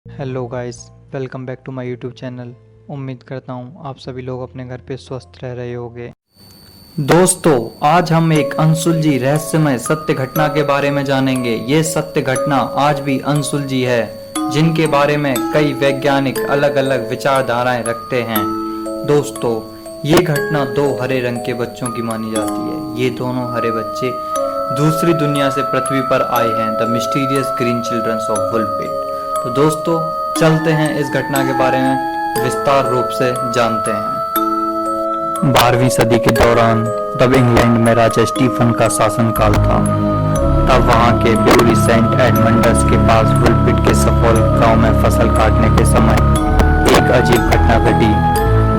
Hello guys, welcome back to my YouTube channel. उम्मीद करता हूँ आप सभी लोग अपने घर पे स्वस्थ रह रहे होंगे। दोस्तों, आज हम एक अनसुलझी रहस्यमय सत्य घटना के बारे में जानेंगे। ये सत्य घटना आज भी अनसुलझी है, जिनके बारे में कई वैज्ञानिक अलग अलग विचारधाराएं रखते हैं। दोस्तों, ये घटना दो हरे रंग के बच्चों की मानी जाती है। ये दोनों हरे बच्चे दूसरी दुनिया से पृथ्वी पर आए हैं, the mysterious green childrens of Woolpit. तो दोस्तों, चलते हैं इस घटना के बारे में विस्तार रूप से जानते हैं। 12वीं सदी के दौरान तब इंग्लैंड में राजा स्टीफन का शासनकाल था। तब वहां के ब्यूरी सेंट एडमंडस के पास वुलपिट के सफोल्क गांव में फसल काटने के समय एक अजीब घटना घटी।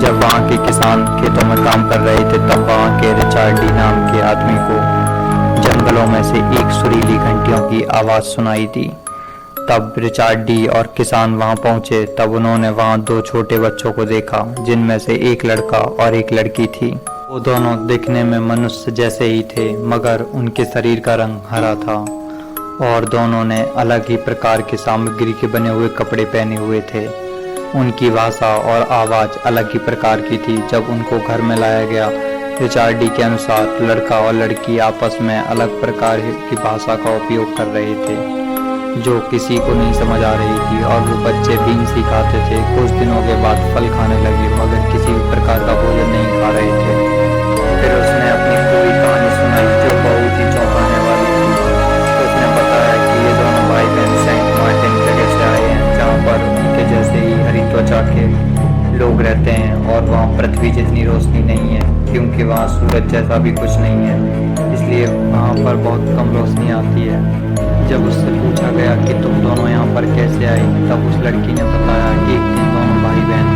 जब वहां के किसान खेतों में काम कर रहे थे, तब वहां के रिचार्ड डी नाम के आदमी को जंगलों में से एक सुरीली घंटियों की आवाज सुनाई दी। तब रिचार्ड डी और किसान वहां पहुंचे। तब उन्होंने वहां दो छोटे बच्चों को देखा, जिनमें से एक लड़का और एक लड़की थी। वो दोनों दिखने में मनुष्य जैसे ही थे, मगर उनके शरीर का रंग हरा था और दोनों ने अलग ही प्रकार की सामग्री के बने हुए कपड़े पहने हुए थे। उनकी भाषा और आवाज अलग ही प्रकार की थी। जब उनको घर में लाया गया, रिचार्ड डी के अनुसार लड़का और लड़की आपस में अलग प्रकार की भाषा का उपयोग कर रहे थे, जो किसी को नहीं समझ आ रही थी। और वो बच्चे बीन सिखाते थे। कुछ दिनों के बाद फल खाने लगे, मगर किसी भी प्रकार का भोजन नहीं खा रहे थे। फिर उसने अपनी पूरी कहानी सुनाई, जो बहुत ही चौंकाने वाली थी। उसने बताया कि ये दोनों भाई बहन सेंट मार्टिन जगह से आए हैं, जहाँ पर उनके जैसे ही हरी त्वचा के लोग रहते हैं और वहाँ पृथ्वी जितनी रोशनी नहीं है, क्योंकि वहाँ सूरज जैसा भी कुछ नहीं है, इसलिए वहाँ पर बहुत कम रोशनी आती है। जब उससे पूछा गया कि तुम दोनों यहाँ पर कैसे आई, तब उस लड़की ने बताया कि एक दिन दोनों भाई बहन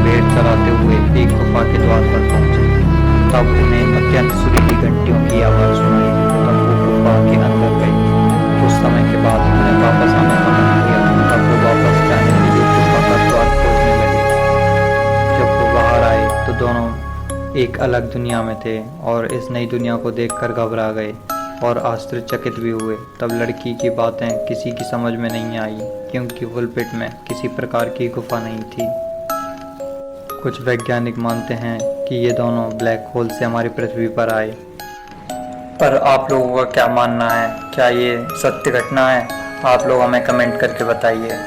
भेड़ चराते हुए एक गुफा के द्वार पर पहुंचे। तब उन्हें अत्यंत सुरीली घंटियों की आवाज सुनाई। तब वो गुफा के अंदर गए। कुछ समय के बाद उन्हें वापस आने का मन किया। तब वो वापस जाने के लिए गुफा का द्वार खोजने लगे। जब वो बाहर आए तो दोनों एक अलग दुनिया में थे और इस नई दुनिया को देखकर घबरा गए और आश्चर्यचकित भी हुए। तब लड़की की बातें किसी की समझ में नहीं आई, क्योंकि वुलपिट में किसी प्रकार की गुफा नहीं थी। कुछ वैज्ञानिक मानते हैं कि ये दोनों ब्लैक होल से हमारी पृथ्वी पर आए। पर आप लोगों का क्या मानना है? क्या ये सत्य घटना है? आप लोग हमें कमेंट करके बताइए।